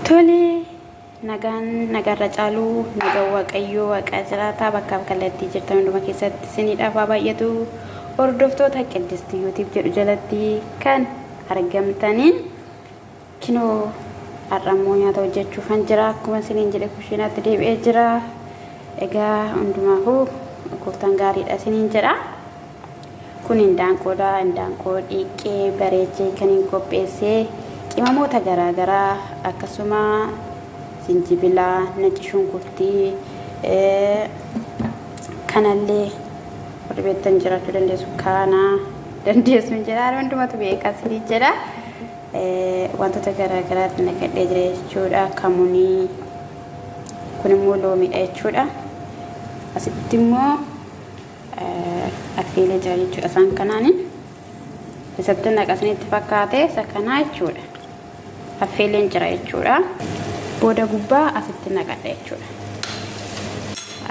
Tole nagaan nagarra caaluu nagaa waaqayyoo waaqa jiraataa bakka kallattii jirtan hunduma keessatti isiniidhaaf baay'atu hordoftoota qeddistii YouTube jedhu jalatti kan argamtaniin kinoo har'ammoo nyaata hojjechuufan jira akkuma isiniin jedhe kushiinaatti deebi'ee jira. Egaa hundumaafuu gooftaan gaariidha isiniin jedha. Kun indaanqoodha. Indaanqoo dhiiqee bareechee kan hin qopheessee qimamoota garaagaraa akkasuma sinjibila nacci shunkurtii kanallee warbeettan jiraachuu dandeessu kana dandeessu hin jedha hundumatu beekaa isiniin jedha. Wantoota garaagaraatti naqadhee jira jechuudha. Kamunii kun immoo loomiidha jechuudha. Asitti immoo affeelee jira jechuudha. Isaan kanaani isatti naqasniitti fakkaate isa kanaa jechuudha. Affeeleen jira jechuudha. Booda gubbaa asitti naqadha jechuudha.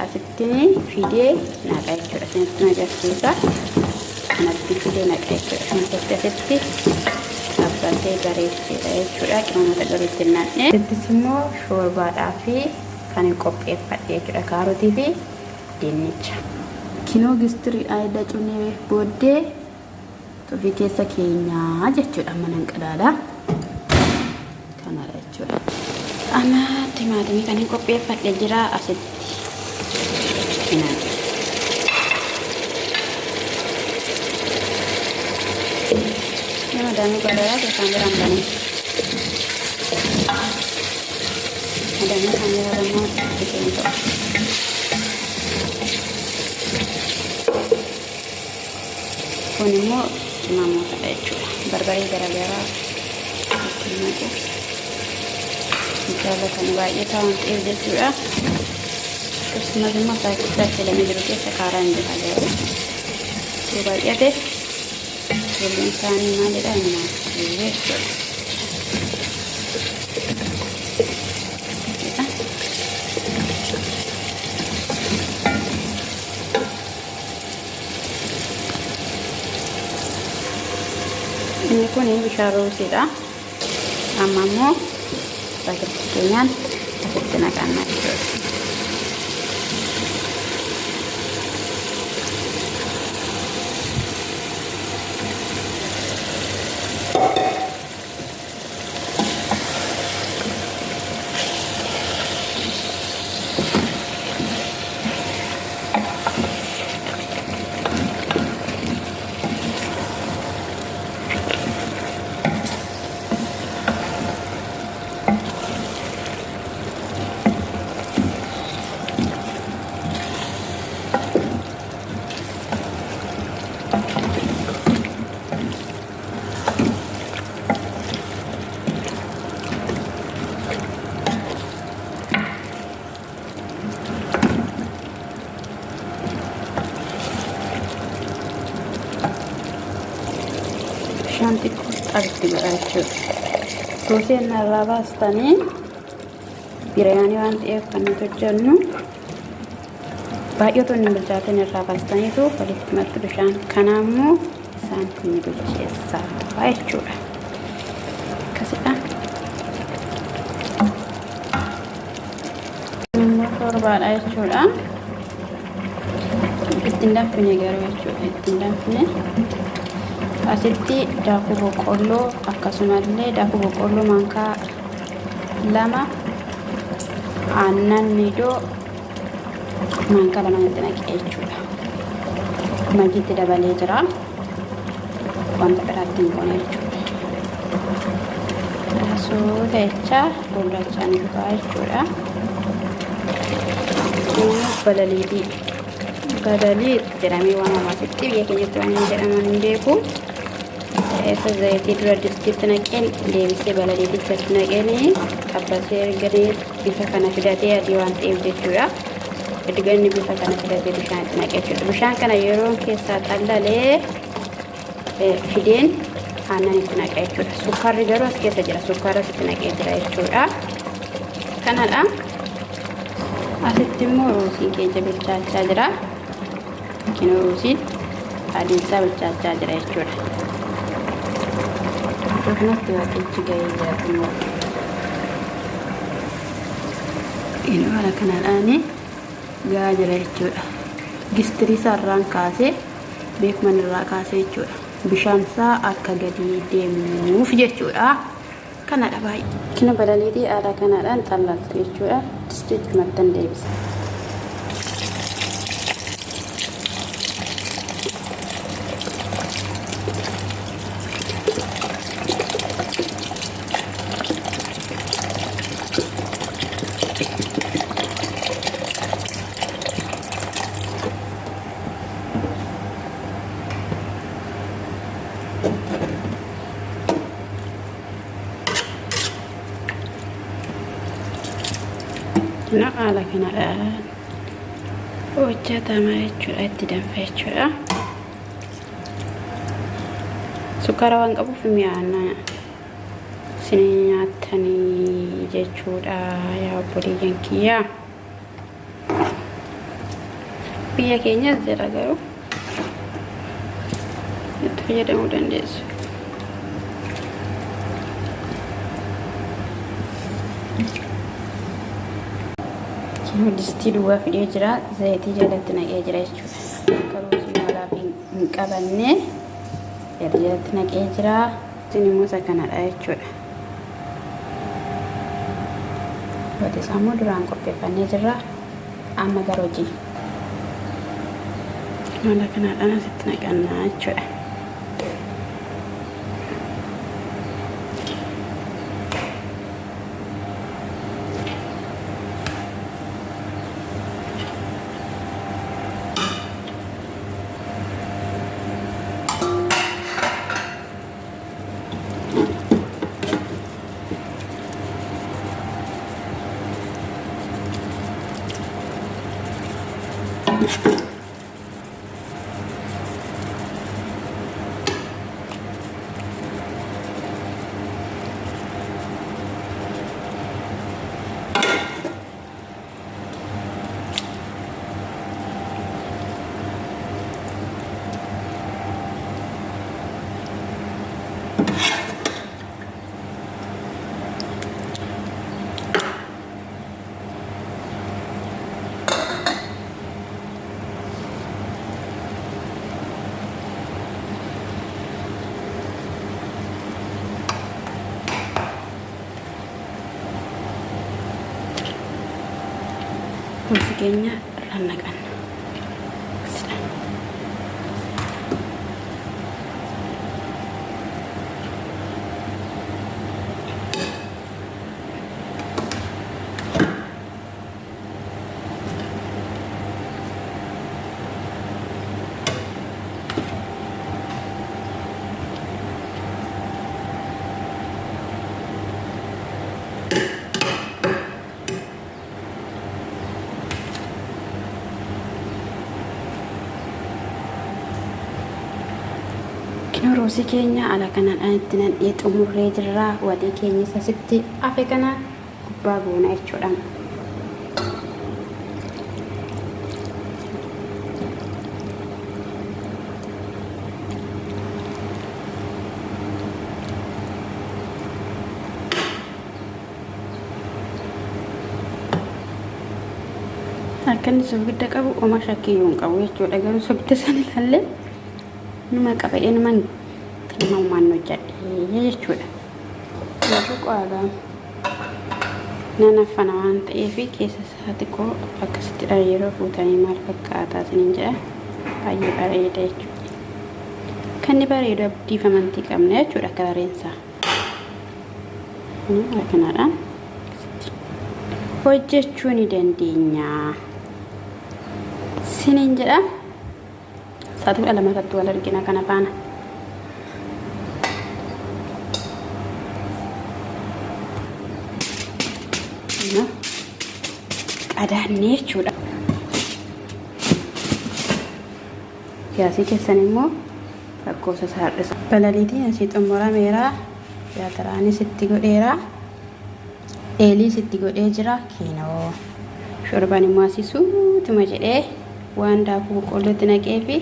Asitti fidee naqa jechuudha. Isinitti agarsiisa. Kanatti fidee naqa jechuudha. Kanatti asitti abbatee bareecheedha jechuudha. Qimamoota gariitti naannee. Asittis immoo shoorbaadhaa fi kan hin qopheeffadhe jechuudha. Kaarotii fi dinnicha. Kinoo gistirii aayida cunee booddee tofii keessa keenyaa jechuudha. Mana qadaadha. Kanadha jechuudha. Ana timaatimii kan hin qopheeffadhe jira asitti. Nama daanuu gadaadhaa keessaan biraan banee. Adamii kan yeroo ammoo isheen ta'u. Kun immoo qimamootadha jechuudha. Barbaree garaagaraa itti naqu. Jaalatan baay'ee ta'an ta'eef jechuudha. Akkasumas immoo akkasitti affeelamee jiru keessa kaaraan jira garuu yoo baay'ate ijoolleen isaanii maalidha inni nyaatu jechuudha. Ini kun bishaan ruusiidha. Amma immoo bakkeetti keenyaan asitti naqannaa jechuudha. Shanti kutti beracu. Proses nalabas tani biryani wanti kan itu jennu baay'ee tonni bilchaatan irraa baastaniitu walitti martu bishaan kanaammoo isaan kun bilcheessaa jechuudha. Akkasidha. Torbaadha jechuudha. Ittiin danfine garuu jechuudha. Ittiin danfine asitti daakuu boqqolloo akkasumallee daakuu boqqolloo maankaa lama aannan nidoo maankaa lama itti naqee jechuudha. Magiitti dabalee jira. Wanta biraatti hin goone jechuudha. Suuta jecha bullachaan dhufaa jechuudha. Balaliitii. Balalii jedhamee waamamaa asitti biyya keenyatti waan hin jedhaman hin beeku. Esa zayitii dura distiitti naqeen deebisee balaliitichatti naqeen qabbasee erganii bifa kana fidatee adii waan ta'eef jechuudha. Erga inni bifa kana fidatee bishaanitti naqee jechuudha. Bishaan kana yeroo keessaa xallalee fideen aannan itti naqee jechuudha. Sukkaarri garuu as keessa jira. Sukkaara asitti naqee jira jechuudha. Kanadha. Asitti immoo ruusiin keenya bilchaachaa jira. Kinoo ruusiin adiinsaa bilchaachaa jira jechuudha. Kanatti waaqechi gahee jiraatu Ini haala kanadhaan gahaa jira jechuudha. Gistirii sararaan kaasee beekman irraa kaasee jechuudha. Bishaan isaa akka gadi deemuuf jechuudha. Kanadha baay'ee. Kina balaliitii haala kanadhaan xallaltu jechuudha. Distichi mattan deebisa. Haala kanadhaan hojjetama jechuudha. Itti danfa jechuudha. Sukkaara waan qabuuf mi'aana isin nyaatanii jechuudha. Yaa obboleeyyan kiyyaa biyya keenyas jira garuu itti fayyadamuu dandeessu. Distii duwwaa fidee jira. Zayitii jalatti naqee jira jechuudha. Karoosii walaaf hin qabanne jalatti naqee jira. Isin immoo isa kanadha jechuudha. Wanti isaa immoo duraan qopheeffannee jirra. Amma gara hojii. Haala kanadhaan asitti naqannaa jechuudha. Musiknya ranakan. Roosii keenya ala kanadhaan itti nadhee xumurree jirra. Wadii keenya sasitti hafe kana gubbaa goona jechuudha. Akkanni soogidda qabu oma shakkiyyuu hin qabu jechuudha. Garuu soogidda sana ilaallee numa qabadhee numan Mauman jadi jechuudha. Lalu qo'aadhaan nana fana waan ta'eef keessa isaati koo akkasitti yeroo fuutanii maal fakkaataa isiniin jedha. Baay'ee bareeda jechuudha. Kan inni bareedu abdiif amantii qabna jechuudha karareensaa. Kanadhaan hojjechuu ni dandeenya isiniin jedha. Satu lama irratti wal argina kana faana. Qadaannee jechuudha. Gaasii keessan immoo rakkoosa saarrisa. Balaliitiin asii xumurameera. Yaataraan sitti godheera. Eelii sitti godhee jira. Kiinoo shorbaan immoo asii suutuma jedhee waan daakuu boqqollootti naqee fi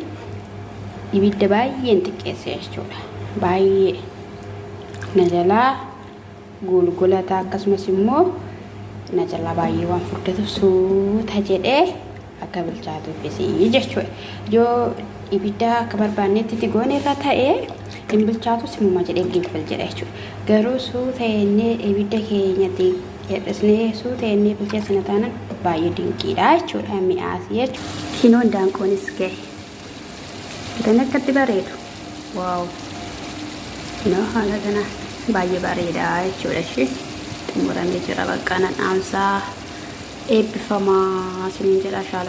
ibidda baay'een xiqqeesse jechuudha. Baay'ee na jalaa gulgulataa akkasumas immoo نجلا باي وان فردتو سوت هجدة أكبر جاتو بسي يجشوا جو إبدا كبر بانيت تيجوني راتها إن بالجاتو سمو ما جد إنجيل بالجراشوا قالوا سوت هني إبدا كينيا تي يتسنى سوت هني بالجسنا تانا باي دينكي راشوا أمي آسيا كينون دانكونس كه كتنا كتباريتو واو no haala kana baay'ee bareeda jechuudha shi xumuramee jira bakka nan amsa eebbifamaa sinin jedha shaala